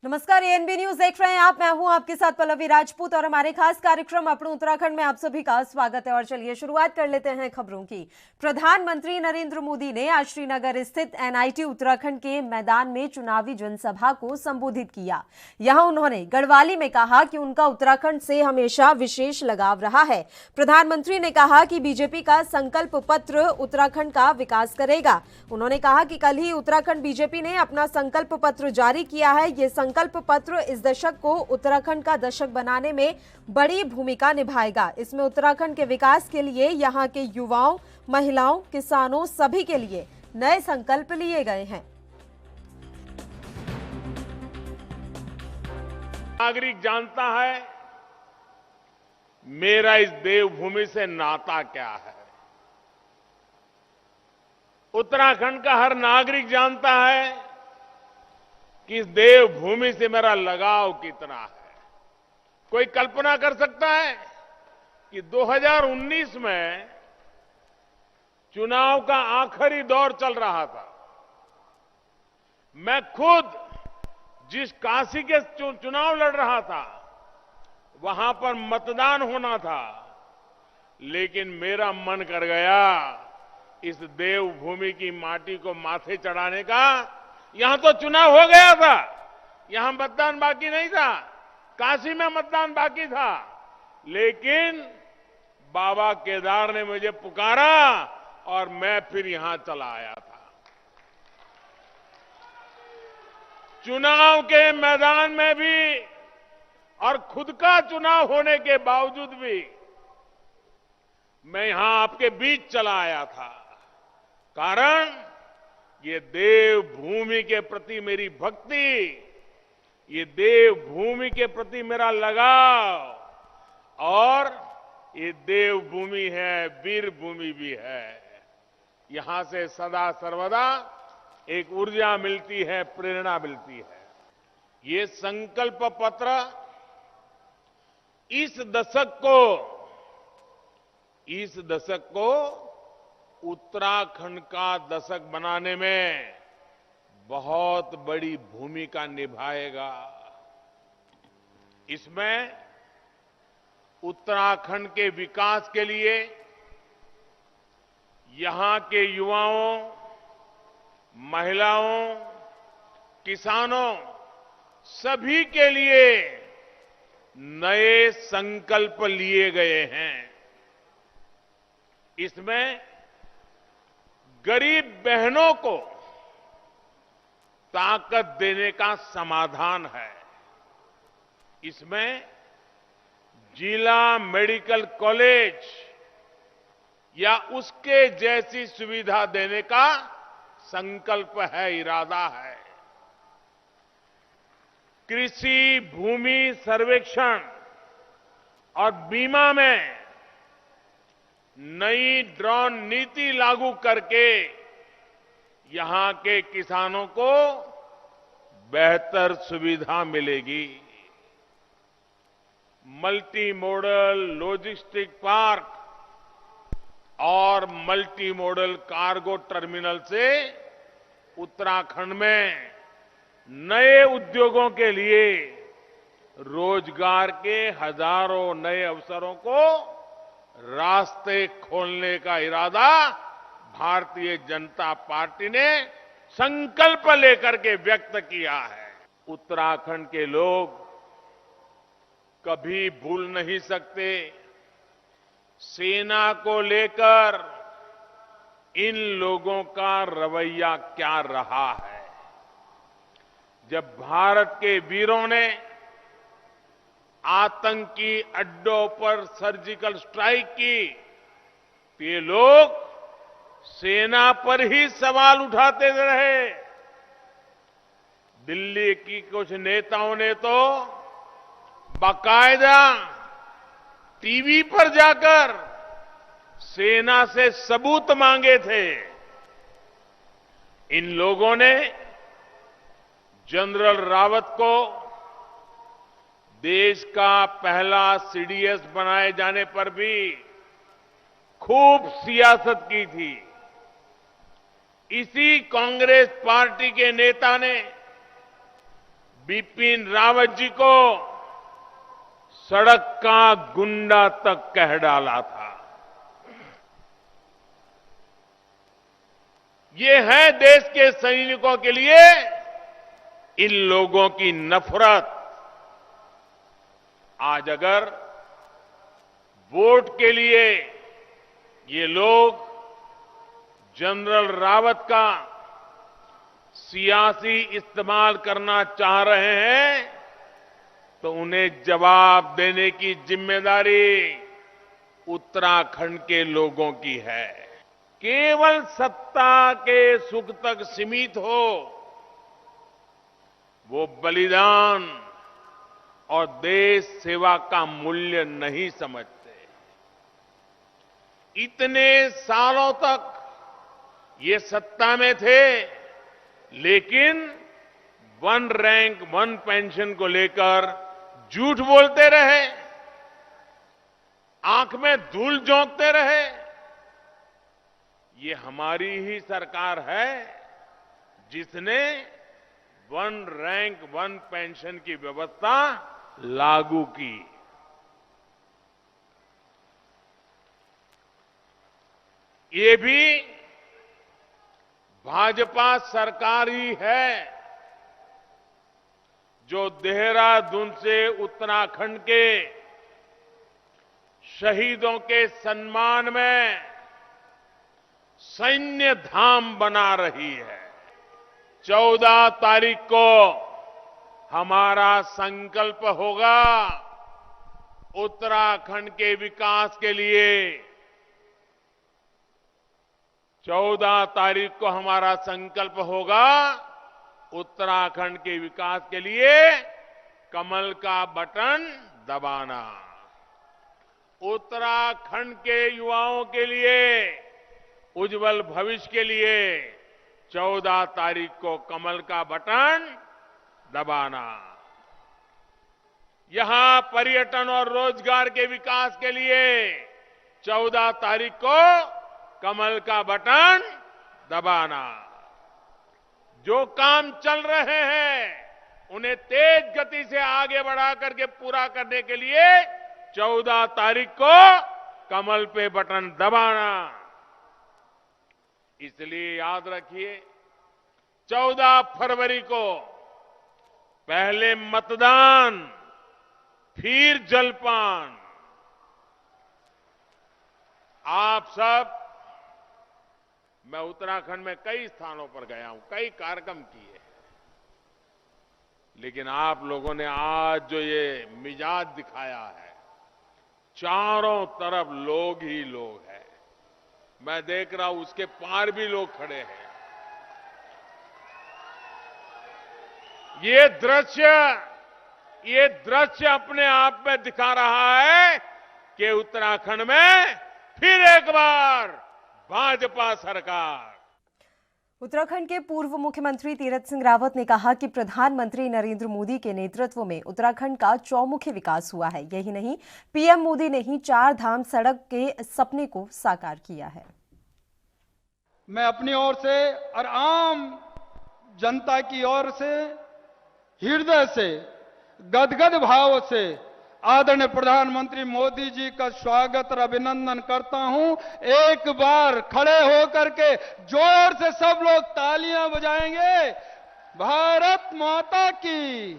नमस्कार, ANB news देख रहे हैं आप। मैं हूं आपके साथ पल्लवी राजपूत और हमारे खास कार्यक्रम अपने उत्तराखंड में आप सभी का स्वागत है। और चलिए शुरुआत कर लेते हैं खबरों की। प्रधानमंत्री नरेंद्र मोदी ने आज श्रीनगर स्थित एनआईटी उत्तराखंड के मैदान में चुनावी जनसभा को संबोधित किया। यहां उन्होंने गढ़वाली में कहा कि उनका उत्तराखंड से हमेशा विशेष लगाव रहा है। प्रधानमंत्री ने कहा कि बीजेपी का संकल्प पत्र उत्तराखंड का विकास करेगा। उन्होंने कहा कि कल ही उत्तराखंड बीजेपी ने अपना संकल्प पत्र जारी किया है। ये संकल्प पत्र इस दशक को उत्तराखंड का दशक बनाने में बड़ी भूमिका निभाएगा। इसमें उत्तराखंड के विकास के लिए यहां के युवाओं, महिलाओं, किसानों सभी के लिए नए संकल्प लिए गए हैं। नागरिक जानता है मेरा इस देवभूमि से नाता क्या है। उत्तराखंड का हर नागरिक जानता है कि इस देवभूमि से मेरा लगाव कितना है। कोई कल्पना कर सकता है कि 2019 में चुनाव का आखिरी दौर चल रहा था। मैं खुद जिस काशी के चुनाव लड़ रहा था वहां पर मतदान होना था, लेकिन मेरा मन कर गया इस देवभूमि की माटी को माथे चढ़ाने का। यहां तो चुनाव हो गया था, यहां मतदान बाकी नहीं था। काशी में मतदान बाकी था, लेकिन बाबा केदार ने मुझे पुकारा और मैं फिर यहां चला आया था। चुनाव के मैदान में भी और खुद का चुनाव होने के बावजूद भी मैं यहां आपके बीच चला आया था। कारण ये देवभूमि के प्रति मेरी भक्ति, ये देवभूमि के प्रति मेरा लगाव, और ये देवभूमि है, वीर भूमि भी है। यहां से सदा सर्वदा एक ऊर्जा मिलती है, प्रेरणा मिलती है। ये संकल्प पत्र इस दशक को उत्तराखंड का दशक बनाने में बहुत बड़ी भूमिका निभाएगा। इसमें उत्तराखंड के विकास के लिए यहां के युवाओं, महिलाओं, किसानों सभी के लिए नए संकल्प लिए गए हैं। इसमें गरीब बहनों को ताकत देने का समाधान है। इसमें जिला मेडिकल कॉलेज या उसके जैसी सुविधा देने का संकल्प है, इरादा है। कृषि भूमि सर्वेक्षण और बीमा में नई ड्रोन नीति लागू करके यहां के किसानों को बेहतर सुविधा मिलेगी। मल्टी मॉडल लॉजिस्टिक पार्क और मल्टी मॉडल कार्गो टर्मिनल से उत्तराखंड में नए उद्योगों के लिए रोजगार के हजारों नए अवसरों को रास्ते खोलने का इरादा भारतीय जनता पार्टी ने संकल्प लेकर के व्यक्त किया है। उत्तराखंड के लोग कभी भूल नहीं सकते सेना को लेकर इन लोगों का रवैया क्या रहा है। जब भारत के वीरों ने आतंकी अड्डों पर सर्जिकल स्ट्राइक की तो ये लोग सेना पर ही सवाल उठाते रहे। दिल्ली की कुछ नेताओं ने तो बाकायदा टीवी पर जाकर सेना से सबूत मांगे थे। इन लोगों ने जनरल रावत को देश का पहला सीडीएस बनाए जाने पर भी खूब सियासत की थी। इसी कांग्रेस पार्टी के नेता ने बिपिन रावत जी को सड़क का गुंडा तक कह डाला था। ये है देश के सैनिकों के लिए इन लोगों की नफरत। आज अगर वोट के लिए ये लोग जनरल रावत का सियासी इस्तेमाल करना चाह रहे हैं तो उन्हें जवाब देने की जिम्मेदारी उत्तराखंड के लोगों की है। केवल सत्ता के सुख तक सीमित हो वो बलिदान और देश सेवा का मूल्य नहीं समझते। इतने सालों तक ये सत्ता में थे, लेकिन वन रैंक वन पेंशन को लेकर झूठ बोलते रहे, आंख में धूल झोंकते रहे। ये हमारी ही सरकार है जिसने वन रैंक वन पेंशन की व्यवस्था लागू की। ये भी भाजपा सरकार ही है जो देहरादून से उत्तराखंड के शहीदों के सम्मान में सैन्य धाम बना रही है। 14 तारीख को हमारा संकल्प होगा उत्तराखंड के विकास के लिए। 14 तारीख को हमारा संकल्प होगा उत्तराखंड के विकास के लिए कमल का बटन दबाना। उत्तराखंड के युवाओं के लिए उज्जवल भविष्य के लिए 14 तारीख को कमल का बटन दबाना। यहां पर्यटन और रोजगार के विकास के लिए 14 तारीख को कमल का बटन दबाना। जो काम चल रहे हैं उन्हें तेज गति से आगे बढ़ा करके पूरा करने के लिए 14 तारीख को कमल पे बटन दबाना। इसलिए याद रखिए 14 फरवरी को पहले मतदान फिर जलपान। आप सब, मैं उत्तराखंड में कई स्थानों पर गया हूं, कई कार्यक्रम किए, लेकिन आप लोगों ने आज जो ये मिजाज दिखाया है, चारों तरफ लोग ही लोग हैं। मैं देख रहा हूं उसके पार भी लोग खड़े हैं। ये दृश्य अपने आप में दिखा रहा है कि उत्तराखंड में फिर एक बार भाजपा सरकार। उत्तराखंड के पूर्व मुख्यमंत्री तीरथ सिंह रावत ने कहा कि प्रधानमंत्री नरेंद्र मोदी के नेतृत्व में उत्तराखंड का चौमुखी विकास हुआ है। यही नहीं, पीएम मोदी ने ही 4 धाम सड़क के सपने को साकार किया है। मैं अपनी ओर से और आम जनता की ओर से हृदय से गदगद भाव से आदरणीय प्रधानमंत्री मोदी जी का स्वागत और अभिनंदन करता हूं। एक बार खड़े होकर के जोर से सब लोग तालियां बजाएंगे। भारत माता की,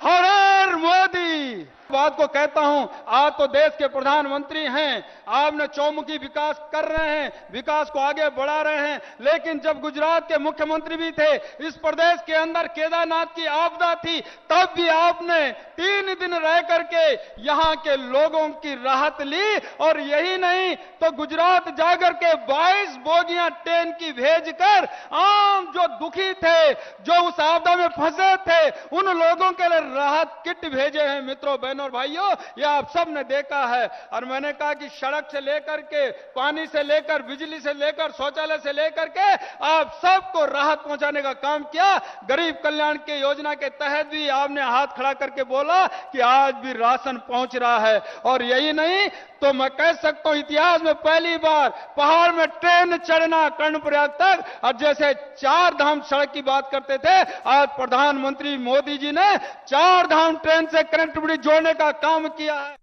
हर हर मोदी। बात को कहता हूं, आज तो देश के प्रधानमंत्री हैं, आपने चौमुखी विकास कर रहे हैं, विकास को आगे बढ़ा रहे हैं, लेकिन जब गुजरात के मुख्यमंत्री भी थे, इस प्रदेश के अंदर केदारनाथ की आपदा थी, तब भी आपने 3 दिन रह करके यहां के लोगों की राहत ली। और यही नहीं तो गुजरात जाकर के 22 बोगियां ट्रेन की भेजकर आम जो दुखी थे, जो उस आपदा में फंसे थे, उन लोगों के लिए राहत किट भेजे हैं। मित्रों, बहनों, और भाइयों, ये आप सब ने देखा है। और मैंने कहा कि सड़क से लेकर के, पानी से लेकर, बिजली से लेकर, शौचालय से लेकर के आप सबको राहत पहुंचाने का काम किया। गरीब कल्याण की योजना के तहत भी आपने हाथ खड़ा करके बोला कि आज भी राशन पहुंच रहा है। और यही नहीं तो मैं कह सकता हूं इतिहास में पहली बार पहाड़ में ट्रेन चढ़ना कर्णप्रयाग तक, और जैसे 4 धाम सड़क की बात करते थे, आज प्रधानमंत्री मोदी जी ने 4 धाम ट्रेन से कनेक्टिविटी जोड़ने का काम किया है।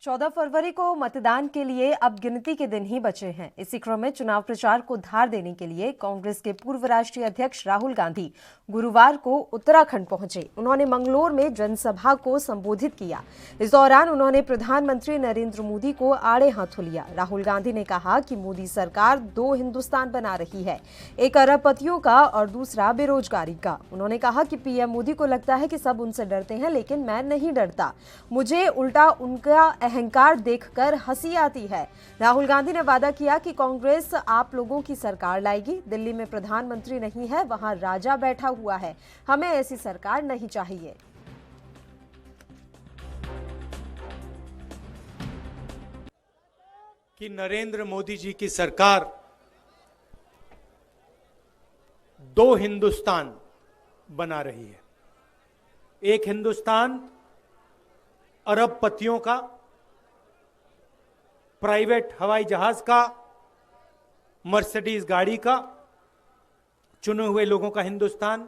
14 फरवरी को मतदान के लिए अब गिनती के दिन ही बचे हैं। इसी क्रम में चुनाव प्रचार को धार देने के लिए कांग्रेस के पूर्व राष्ट्रीय अध्यक्ष राहुल गांधी गुरुवार को उत्तराखंड पहुंचे। उन्होंने मंगलोर में जनसभा को संबोधित किया। इस दौरान उन्होंने प्रधानमंत्री नरेंद्र मोदी को आड़े हाथों लिया। राहुल गांधी ने कहा कि मोदी सरकार 2 हिंदुस्तान बना रही है, एक अरबपतियों का और दूसरा बेरोजगारी का। उन्होंने कहा कि पीएम मोदी को लगता है कि सब उनसे डरते हैं, लेकिन मैं नहीं डरता, मुझे उल्टा उनका अहंकार देखकर हंसी आती है। राहुल गांधी ने वादा किया कि कांग्रेस आप लोगों की सरकार लाएगी। दिल्ली में प्रधानमंत्री नहीं है, वहां राजा बैठा हुआ है, हमें ऐसी सरकार नहीं चाहिए। कि नरेंद्र मोदी जी की सरकार 2 हिंदुस्तान बना रही है। एक हिंदुस्तान अरबपतियों का, प्राइवेट हवाई जहाज का, मर्सिडीज गाड़ी का, चुने हुए लोगों का हिंदुस्तान,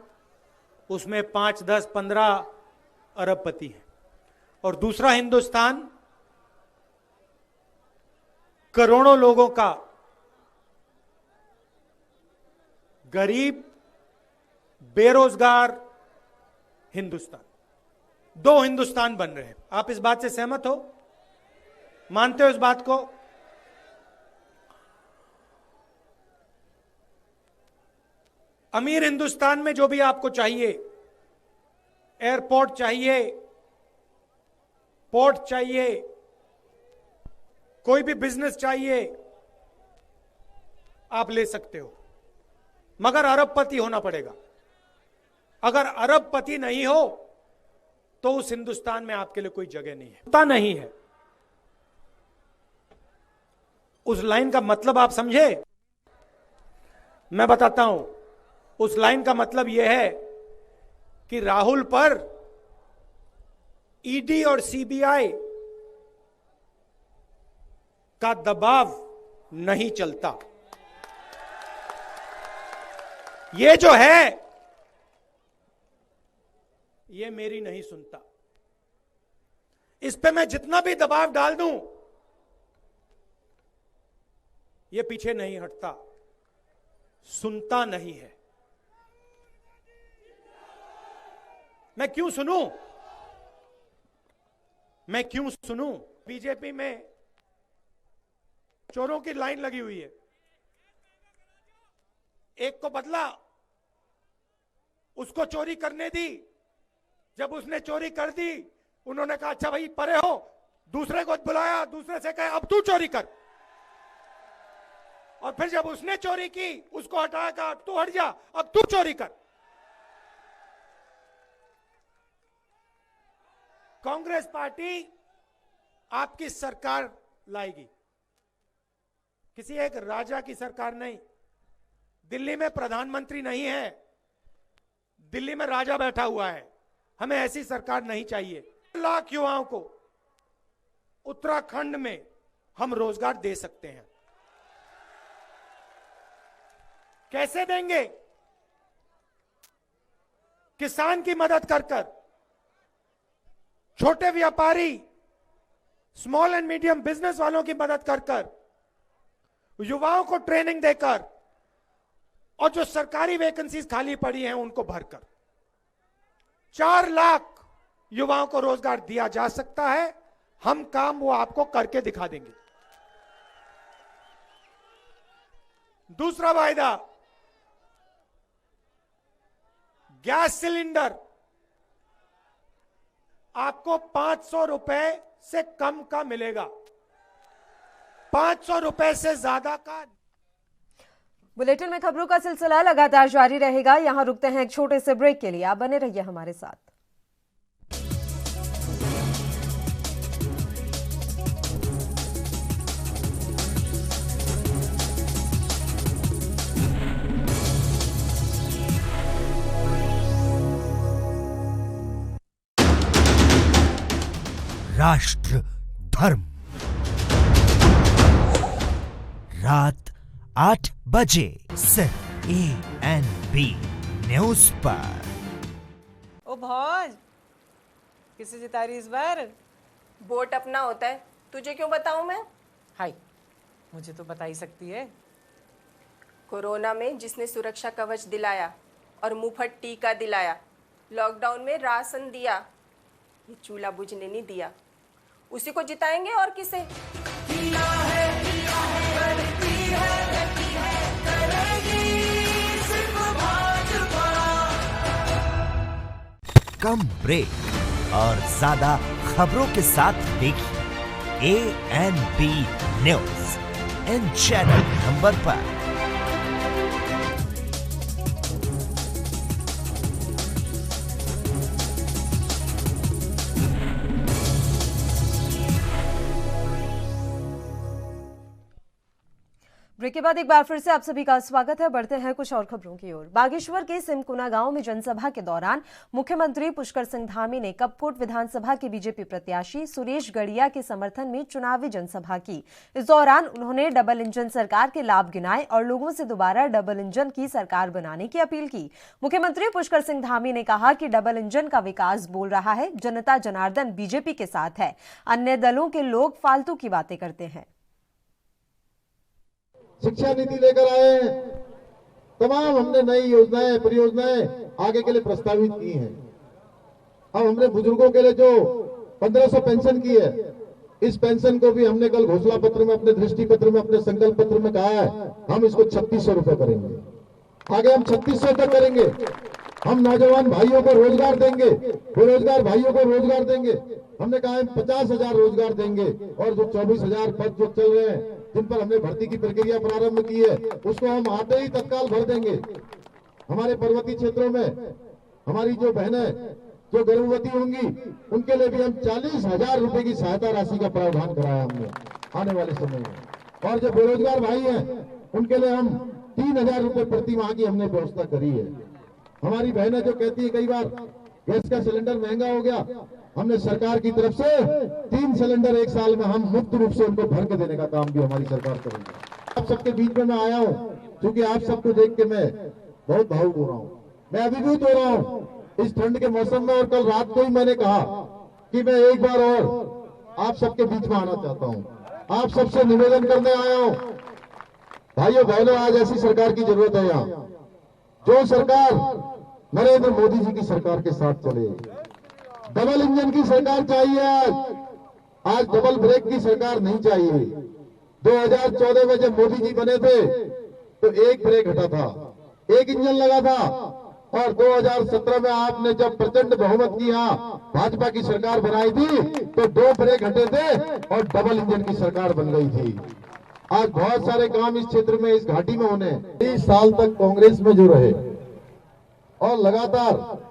उसमें 5, 10, 15 अरबपति हैं। और दूसरा हिंदुस्तान करोड़ों लोगों का, गरीब, बेरोजगार हिंदुस्तान। 2 हिंदुस्तान बन रहे हैं। आप इस बात से सहमत हो? मानते हो इस बात को? अमीर हिंदुस्तान में जो भी आपको चाहिए, एयरपोर्ट चाहिए, पोर्ट चाहिए, कोई भी बिजनेस चाहिए, आप ले सकते हो, मगर अरबपति होना पड़ेगा। अगर अरबपति नहीं हो तो उस हिंदुस्तान में आपके लिए कोई जगह नहीं है, पता नहीं है। उस लाइन का मतलब आप समझे? मैं बताता हूं। उस लाइन का मतलब यह है कि राहुल पर ईडी और सीबीआई का दबाव नहीं चलता। ये जो है, ये मेरी नहीं सुनता। इस पे मैं जितना भी दबाव डाल दूं, ये पीछे नहीं हटता, सुनता नहीं है। मैं क्यों सुनूं? मैं क्यों सुनूं? बीजेपी में चोरों की लाइन लगी हुई है। एक को बदला, उसको चोरी करने दी। जब उसने चोरी कर दी, उन्होंने कहा अच्छा भाई परे हो। दूसरे को बुलाया, दूसरे से कहा अब तू चोरी कर। और फिर जब उसने चोरी की, उसको हटाया, कहा तू हट जा, अब तू चोरी कर। कांग्रेस पार्टी आपकी सरकार लाएगी, किसी एक राजा की सरकार नहीं। दिल्ली में प्रधानमंत्री नहीं है, दिल्ली में राजा बैठा हुआ है। हमें ऐसी सरकार नहीं चाहिए। 1 लाख युवाओं को उत्तराखंड में हम रोजगार दे सकते हैं। कैसे देंगे? किसान की मदद कर कर, छोटे व्यापारी, स्मॉल एंड मीडियम बिजनेस वालों की मदद कर कर, युवाओं को ट्रेनिंग देकर, और जो सरकारी वैकेंसीज खाली पड़ी हैं उनको भरकर 4 लाख युवाओं को रोजगार दिया जा सकता है। हम काम वो आपको करके दिखा देंगे। दूसरा वायदा, गैस सिलेंडर आपको 500 रुपए से कम का मिलेगा, 500 रुपए से ज्यादा का। बुलेटिन में खबरों का सिलसिला लगातार जारी रहेगा। यहां रुकते हैं एक छोटे से ब्रेक के लिए। आप बने रहिए हमारे साथ। राष्ट्र धर्म, रात 8 बजे सिर्फ ANB न्यूज पर। ओ भौज, किसे जिता रही इस बार? वोट अपना होता है, तुझे क्यों बताऊं मैं? हाय, मुझे तो बता ही सकती है। कोरोना में जिसने सुरक्षा कवच दिलाया और मुफ्त टीका दिलाया, लॉकडाउन में राशन दिया, ये चूल्हा बुझने नहीं दिया, उसी को जिताएंगे और किसे? कम ब्रेक और ज्यादा खबरों के साथ देखिए ANB news in channel number पर। ब्रेक के बाद एक बार फिर से आप सभी का स्वागत है। बढ़ते हैं कुछ और खबरों की ओर। बागेश्वर के सिमकुना गांव में जनसभा के दौरान मुख्यमंत्री पुष्कर सिंह धामी ने कपकोट विधानसभा के बीजेपी प्रत्याशी सुरेश गड़िया के समर्थन में चुनावी जनसभा की। इस दौरान उन्होंने डबल इंजन सरकार के लाभ गिनाए और लोगों से दोबारा डबल इंजन की सरकार बनाने की अपील की। मुख्यमंत्री पुष्कर सिंह धामी ने कहा कि डबल इंजन का विकास बोल रहा है, जनता जनार्दन बीजेपी के साथ है, अन्य दलों के लोग फालतू की बातें करते हैं। शिक्षा नीति लेकर आए हैं, तमाम हमने नई योजनाएं परियोजनाएं आगे के लिए प्रस्तावित की हैं। अब हमने बुजुर्गों के लिए जो 1500 पेंशन की है, इस पेंशन को भी हमने कल घोषणा पत्र में, अपने दृष्टि पत्र में, अपने संकल्प पत्र में कहा है, हम इसको 3600 रुपए करेंगे। आगे हम 3600 तक करेंगे। हम नौजवान भाइयों को रोजगार देंगे, बेरोजगार भाइयों को रोजगार देंगे। हमने कहा है 50,000 रोजगार देंगे और जो 24,000 पद जो चल रहे हैं, जिन पर हमने भर्ती की प्रक्रिया प्रारंभ की है, उसको हम आते ही तत्काल भर देंगे। हमारे पर्वतीय क्षेत्रों में हमारी जो बहनें जो गर्भवती होंगी, उनके लिए भी हम 40,000 रुपए की सहायता राशि का प्रावधान कराया हमने आने वाले समय में। और जो बेरोजगार भाई हैं, उनके लिए हम 3,000 रुपए प्रति माह की हमने व्यवस्था करी है। हमारी बहनें जो कहती है कई बार गैस का सिलेंडर महंगा हो गया, हमने सरकार की तरफ से 3 सिलेंडर एक साल में हम मुफ्त रूप से उनको भर के देने का काम भी हमारी सरकार करेगी। आप सबके बीच में मैं आया हूं क्योंकि आप सबको देख के मैं बहुत भावुक हो रहा हूं, मैं अभिभूत हो रहा हूं इस ठंड के मौसम में। और कल रात को ही मैंने कहा कि मैं एक बार और आप सबके बीच में आना चाहता हूं, आप सबसे निवेदन करने आया हूं। भाइयों बहनों, आज ऐसी सरकार की जरूरत है यहाँ, जो सरकार नरेंद्र मोदी जी की सरकार के साथ चले। डबल इंजन की सरकार चाहिए आज डबल ब्रेक की सरकार नहीं चाहिए। 2014 में जब मोदी जी बने थे तो एक ब्रेक हटा था, एक इंजन लगा था। और 2017 में आपने जब प्रचंड बहुमत की यहाँ भाजपा की सरकार बनाई थी तो 2 ब्रेक हटे थे और डबल इंजन की सरकार बन गई थी। आज बहुत सारे काम इस क्षेत्र में, इस घाटी में होने। 30 साल तक कांग्रेस में जो रहे और लगातार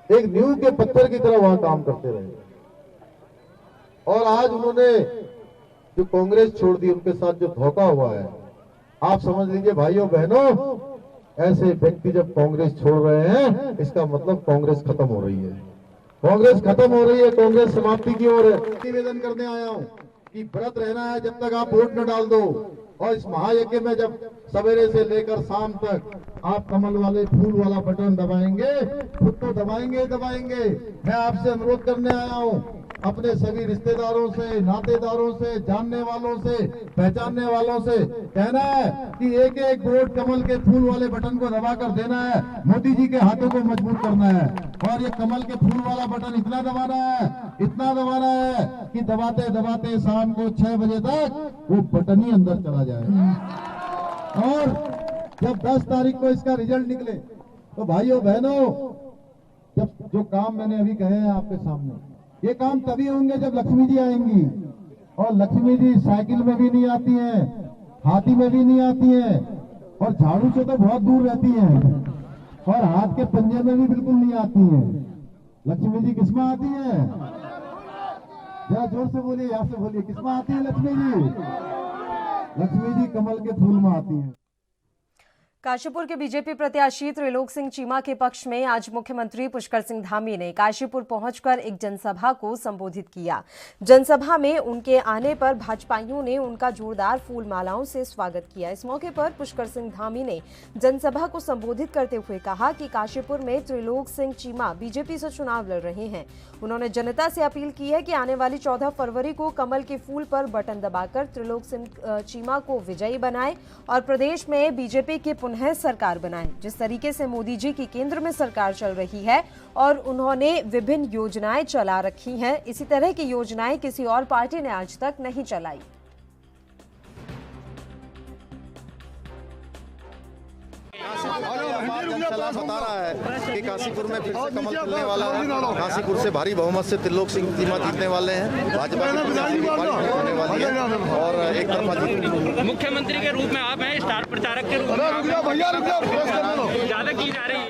एक नींव के पत्थर की तरह वहां काम करते रहे, और आज उन्होंने जो कांग्रेस छोड़ दी, उनके साथ जो धोखा हुआ है, आप समझ लीजिए भाइयों बहनों, ऐसे व्यक्ति जब कांग्रेस छोड़ रहे हैं, इसका मतलब कांग्रेस खत्म हो रही है। कांग्रेस खत्म हो रही है, कांग्रेस समाप्ति की ओर है। निवेदन करने आया हूं कि व्रत रहना है जब तक आप वोट न डाल दो। और इस महायज्ञ में जब सवेरे से लेकर शाम तक आप कमल वाले फूल वाला बटन दबाएंगे, खुद तो दबाएंगे दबाएंगे। मैं आपसे अनुरोध करने आया हूं, अपने सभी रिश्तेदारों से, नातेदारों से, जानने वालों से, पहचानने वालों से कहना है कि एक एक वोट कमल के फूल वाले बटन को दबाकर देना है। मोदी जी के हाथों को मजबूत करना है और ये कमल के फूल वाला बटन इतना दबाना है कि दबाते दबाते शाम को 6 बजे तक वो बटन ही अंदर चला जाए। और जब 10 तारीख को इसका रिजल्ट निकले तो भाइयों बहनों, जब जो काम मैंने अभी कहे हैं आपके सामने, ये काम तभी होंगे जब लक्ष्मी जी आएंगी। और लक्ष्मी जी साइकिल में भी नहीं आती हैं, हाथी में भी नहीं आती हैं, और झाड़ू से तो बहुत दूर रहती हैं, और हाथ के पंजे में भी बिल्कुल नहीं आती हैं। लक्ष्मी जी किसमें आती हैं? जरा जोर से बोलिए, यहाँ से बोलिए, किसमें आती है लक्ष्मी जी? लक्ष्मी जी कमल के फूल में आती हैं। काशीपुर के बीजेपी प्रत्याशी त्रिलोक सिंह चीमा के पक्ष में आज मुख्यमंत्री पुष्कर सिंह धामी ने काशीपुर पहुंचकर एक जनसभा को संबोधित किया। जनसभा में उनके आने पर भाजपाइयों ने उनका जोरदार फूल मालाओं से स्वागत किया। इस मौके पर पुष्कर सिंह धामी ने जनसभा को संबोधित करते हुए कहा कि काशीपुर में त्रिलोक सिंह चीमा बीजेपी से चुनाव लड़ रहे हैं। उन्होंने जनता से अपील की है कि आने वाली 14 फरवरी को कमल के फूल पर बटन दबाकर त्रिलोक सिंह चीमा को विजयी बनाएं और प्रदेश में बीजेपी की पुनः सरकार बनाएं। जिस तरीके से मोदी जी की केंद्र में सरकार चल रही है और उन्होंने विभिन्न योजनाएं चला रखी हैं, इसी तरह की योजनाएं किसी और पार्टी ने आज तक नहीं चलाई। जनसलाह बता रहा है कि काशीपुर में फिर से कमल खिलने वाला है। काशीपुर से भारी बहुमत से त्रिलोक सिंह चीमा जीतने वाले हैं। भाजपा की पार्टी होने वाली है और एक तरफा जीत। मुख्यमंत्री के रूप में आप हैं, स्टार प्रचारक के रूप में ज्यादा की जा रही है।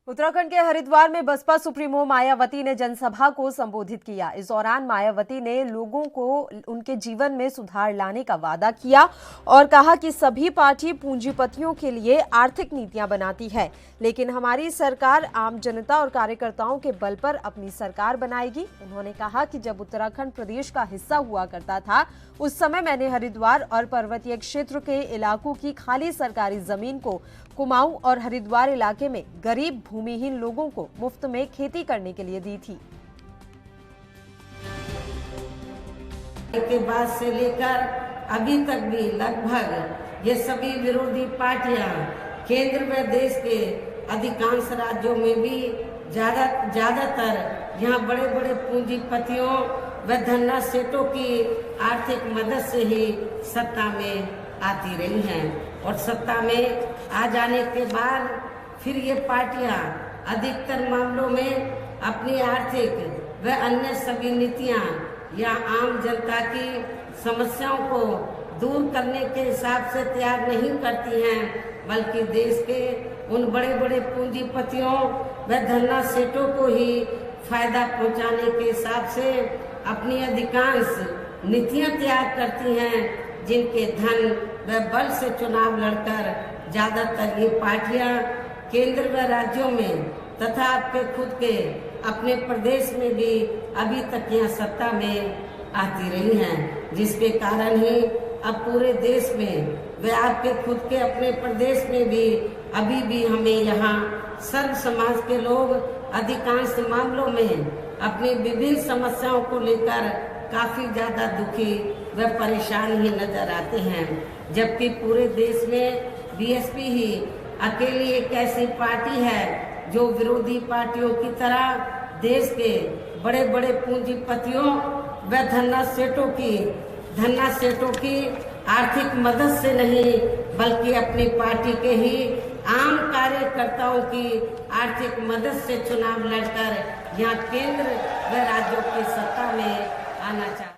उत्तराखंड के हरिद्वार में बसपा सुप्रीमो मायावती ने जनसभा को संबोधित किया। इस दौरान मायावती ने लोगों को उनके जीवन में सुधार लाने का वादा किया और कहा कि सभी पार्टी पूंजीपतियों के लिए आर्थिक नीतियां बनाती है, लेकिन हमारी सरकार आम जनता और कार्यकर्ताओं के बल पर अपनी सरकार बनाएगी। उन्होंने कहा कि जब उत्तराखंड प्रदेश का हिस्सा हुआ करता था, उस समय मैंने हरिद्वार और पर्वतीय क्षेत्र के इलाकों की खाली सरकारी जमीन को कुमाऊं और हरिद्वार इलाके में गरीब भूमिहीन लोगों को मुफ्त में खेती करने के लिए दी थी। के बाद से लेकर अभी तक भी लगभग ये सभी विरोधी पार्टियां केंद्र व देश के अधिकांश राज्यों में भी ज्यादातर यहाँ बड़े बड़े पूंजीपतियों व धन्ना सेठों की आर्थिक मदद से ही सत्ता में आती रही हैं और सत्ता में आ जाने के बाद फिर ये पार्टियां अधिकतर मामलों में अपनी आर्थिक व अन्य सभी नीतियां या आम जनता की समस्याओं को दूर करने के हिसाब से तैयार नहीं करती हैं, बल्कि देश के उन बड़े बड़े पूंजीपतियों व धन्ना सेठों को ही फायदा पहुंचाने के हिसाब से अपनी अधिकांश नीतियां तैयार करती हैं, जिनके धन व बल से चुनाव लड़कर ज्यादातर ये पार्टियां केंद्र व राज्यों में तथा आपके खुद के अपने प्रदेश में भी अभी तक यहाँ सत्ता में आती रही हैं, जिसके कारण ही अब पूरे देश में व आपके खुद के अपने प्रदेश में भी अभी भी हमें यहाँ सर्व समाज के लोग अधिकांश मामलों में अपनी विभिन्न समस्याओं को लेकर काफी ज्यादा दुखी व परेशान ही नजर आते हैं, जबकि पूरे देश में बीएसपी ही अकेली एक ऐसी पार्टी है जो विरोधी पार्टियों की तरह देश के बड़े बड़े पूंजीपतियों व धन्ना सेठों की आर्थिक मदद से नहीं, बल्कि अपनी पार्टी के ही आम कार्यकर्ताओं की आर्थिक मदद से चुनाव लड़कर यहाँ केंद्र व राज्यों की सत्ता में आना चाहते।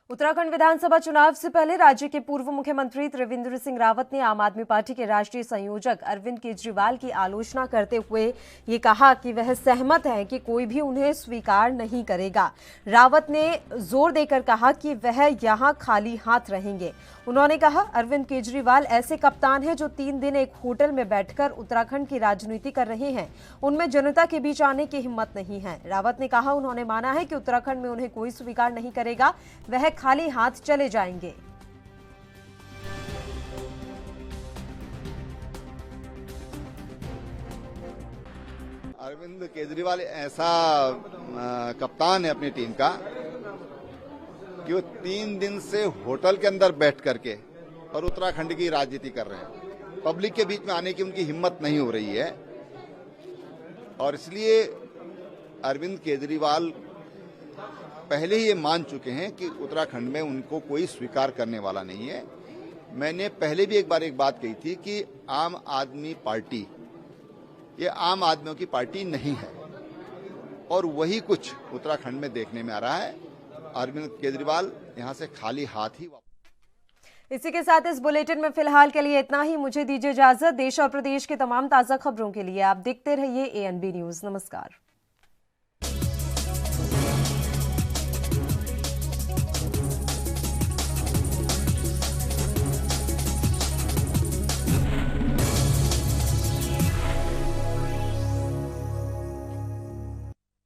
उत्तराखंड विधानसभा चुनाव से पहले राज्य के पूर्व मुख्यमंत्री त्रिवेंद्र सिंह रावत ने आम आदमी पार्टी के राष्ट्रीय संयोजक अरविंद केजरीवाल की आलोचना करते हुए ये कहा कि वह सहमत हैं कि कोई भी उन्हें स्वीकार नहीं करेगा। रावत ने जोर देकर कहा कि वह यहां खाली हाथ रहेंगे। उन्होंने कहा, अरविंद केजरीवाल ऐसे कप्तान हैं जो 3 दिन एक होटल में बैठकर उत्तराखंड की राजनीति कर रहे हैं, उनमें जनता के बीच आने की हिम्मत नहीं है। रावत ने कहा, उन्होंने माना है कि उत्तराखंड में उन्हें कोई स्वीकार नहीं करेगा, वह खाली हाथ चले जाएंगे। अरविंद केजरीवाल ऐसा कप्तान है अपनी टीम का कि वो 3 दिन से होटल के अंदर बैठ करके और उत्तराखंड की राजनीति कर रहे हैं। पब्लिक के बीच में आने की उनकी हिम्मत नहीं हो रही है और इसलिए अरविंद केजरीवाल पहले ही ये मान चुके हैं कि उत्तराखंड में उनको कोई स्वीकार करने वाला नहीं है। मैंने पहले भी एक बात कही थी कि आम आदमी पार्टी ये आम आदमियों की पार्टी नहीं है और वही कुछ उत्तराखंड में देखने में आ रहा है। अरविंद केजरीवाल यहां से खाली हाथ ही। इसी के साथ इस बुलेटिन में फिलहाल के लिए इतना ही। मुझे दीजिए इजाजत। देश और प्रदेश के तमाम ताजा खबरों के लिए आप देखते रहिए ANB न्यूज। नमस्कार।